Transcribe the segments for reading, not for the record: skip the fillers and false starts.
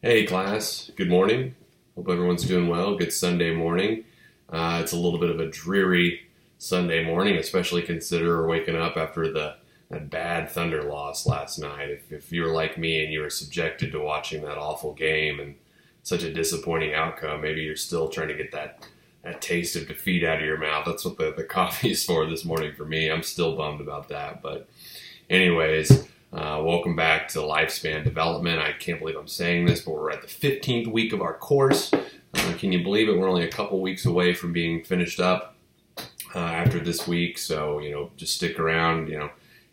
Hey class, good morning. Hope everyone's doing well. Good Sunday morning. It's a little bit of a dreary Sunday morning, especially consider waking up after that bad Thunder loss last night. If you were like me and you were subjected to watching that awful game and such a disappointing outcome, maybe you're still trying to get that taste of defeat out of your mouth. That's what the coffee is for this morning for me. I'm still bummed about that, but anyways, welcome back to Lifespan Development. I can't believe I'm saying this, but we're at the 15th week of our course. Can you believe it? We're only a couple weeks away from being finished up after this week. So, just stick around,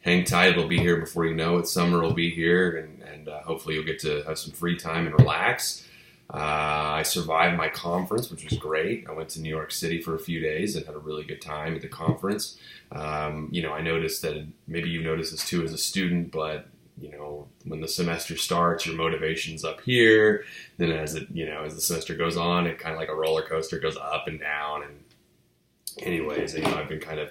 hang tight. It'll be here before you know it. Summer will be here, and hopefully you'll get to have some free time and relax. I survived my conference, which was great. I went to New York City for a few days and had a really good time at the conference. I noticed that maybe you noticed this too as a student, but when the semester starts, your motivation's up here. Then as the semester goes on, it kind of like a roller coaster goes up and down. And anyways, I've been kind of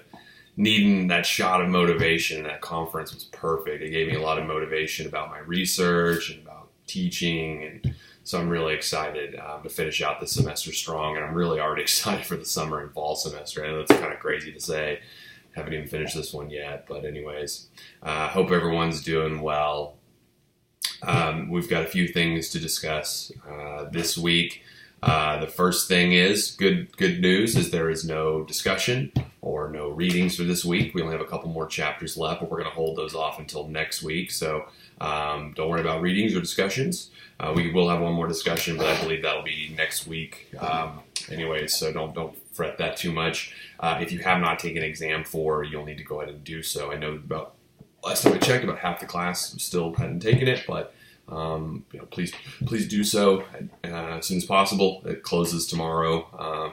needing that shot of motivation, and that conference was perfect. It gave me a lot of motivation about my research and about teaching, and so I'm really excited to finish out the semester strong, and I'm really already excited for the summer and fall semester. I know that's kind of crazy to say. Haven't even finished this one yet, but anyways, hope everyone's doing well. We've got a few things to discuss this week. The first thing is good news is there is no discussion or no readings for this week. We only have a couple more chapters left, but we're going to hold those off until next week. So don't worry about readings or discussions. We will have one more discussion, but I believe that'll be next week. Anyways, so don't fret that too much. If you have not taken exam 4, you'll need to go ahead and do so. I know about last time I checked, about half the class still hadn't taken it, but please do so as soon as possible. It closes tomorrow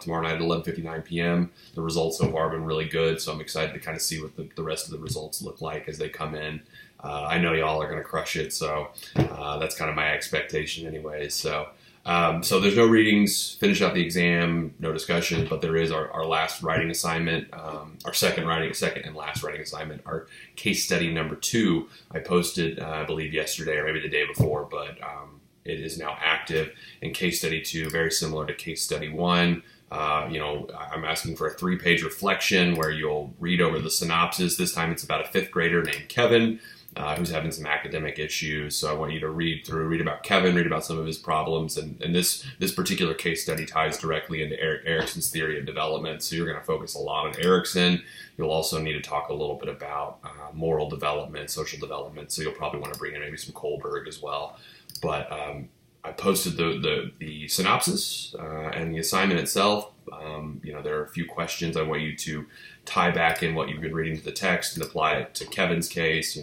night at 11:59 p.m. The results so far have been really good, so I'm excited to kind of see what the rest of the results look like as they come in. I know y'all are going to crush it, so that's kind of my expectation anyways. So there's no readings, finish out the exam, no discussion, but there is our last writing assignment, our second and last writing assignment, our case study number 2. I posted, I believe yesterday or maybe the day before, but it is now active. And case study 2, very similar to case study 1. I'm asking for a 3-page reflection where you'll read over the synopsis. This time it's about a 5th grader named Kevin, who's having some academic issues. So I want you to read about Kevin, read about some of his problems. And this particular case study ties directly into Erik Erikson's theory of development. So you're going to focus a lot on Erikson. You'll also need to talk a little bit about moral development, social development. So you'll probably want to bring in maybe some Kohlberg as well. But I posted the synopsis and the assignment itself. There are a few questions I want you to tie back in what you've been reading to the text and apply it to Kevin's case.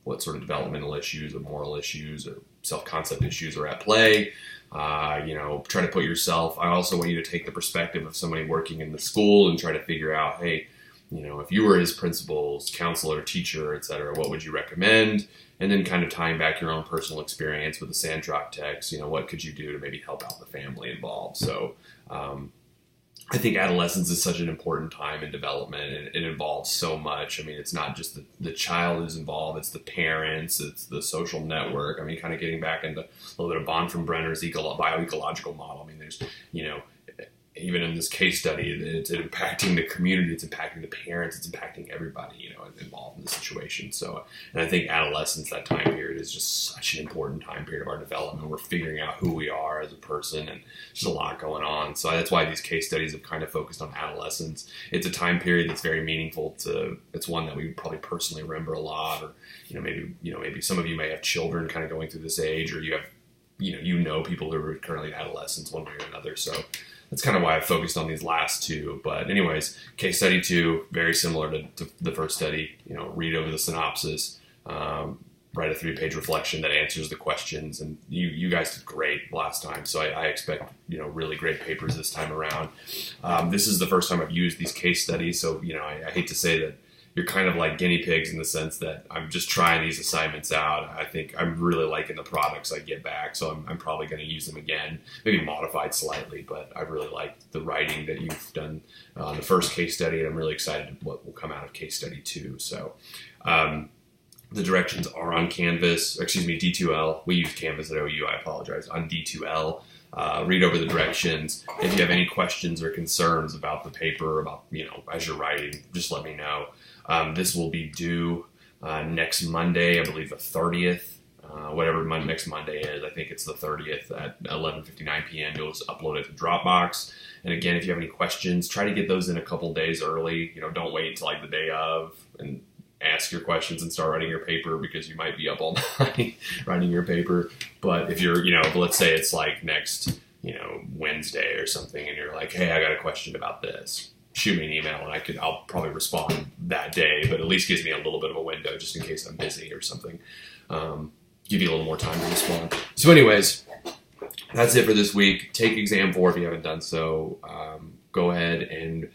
What sort of developmental issues or moral issues or self-concept issues are at play. Try to put yourself. I also want you to take the perspective of somebody working in the school and try to figure out, hey, if you were his principal's counselor, teacher, etc., what would you recommend? And then kind of tying back your own personal experience with the Sandrock text, what could you do to maybe help out the family involved? So I think adolescence is such an important time in development, and it involves so much. I mean, it's not just the child who's involved, it's the parents, it's the social network. I mean, kind of getting back into a little bit of Bonhoeffer-Brenner's bioecological model. I mean, there's, even in this case study, it's impacting the community, it's impacting the parents, it's impacting everybody, involved in the situation. So, and I think adolescence, that time period, is just such an important time period of our development. We're figuring out who we are as a person, and there's a lot going on. So that's why these case studies have kind of focused on adolescence. It's a time period that's very meaningful it's one that we probably personally remember a lot, or, maybe some of you may have children kind of going through this age, or you have, people who are currently in adolescence one way or another. So that's kind of why I focused on these last 2. But anyways, case study 2, very similar to the first study. Read over the synopsis, write a 3-page reflection that answers the questions. And you guys did great last time, so I expect really great papers this time around. This is the first time I've used these case studies, so I hate to say that you're kind of like guinea pigs in the sense that I'm just trying these assignments out. I think I'm really liking the products I get back, so I'm probably going to use them again, maybe modified slightly, but I really like the writing that you've done on the first case study, and I'm really excited what will come out of case study 2. So The directions are on Canvas, D2L. We use Canvas at OU, I apologize, on D2L. Read over the directions. If you have any questions or concerns about the paper, about, as you're writing, just let me know. This will be due next Monday, I believe the 30th. Whatever next Monday is, I think it's the 30th at 11:59 p.m. You'll just upload it to Dropbox. And again, if you have any questions, try to get those in a couple days early. Don't wait until like the day of and ask your questions and start writing your paper, because you might be up all night writing your paper. But if you're, let's say it's like next, Wednesday or something, and you're like, hey, I got a question about this, shoot me an email and I'll probably respond that day, but at least gives me a little bit of a window just in case I'm busy or something. Give you a little more time to respond. So anyways, that's it for this week. Take exam 4 if you haven't done so. Go ahead and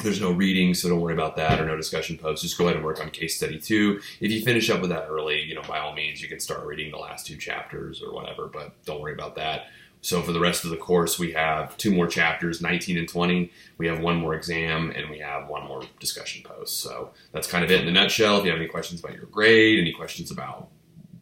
there's no reading, so don't worry about that, or no discussion posts. Just go ahead and work on case study 2. If you finish up with that early, by all means, you can start reading the last 2 chapters or whatever, but don't worry about that. So for the rest of the course, we have 2 more chapters, 19 and 20. We have 1 more exam, and we have 1 more discussion post. So that's kind of it in a nutshell. If you have any questions about your grade, any questions about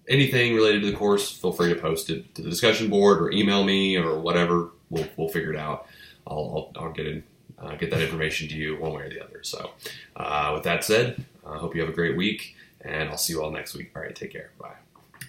anything related to the course, feel free to post it to the discussion board or email me or whatever. We'll figure it out. I'll get that information to you one way or the other. So with that said, I hope you have a great week, and I'll see you all next week. All right, take care. Bye.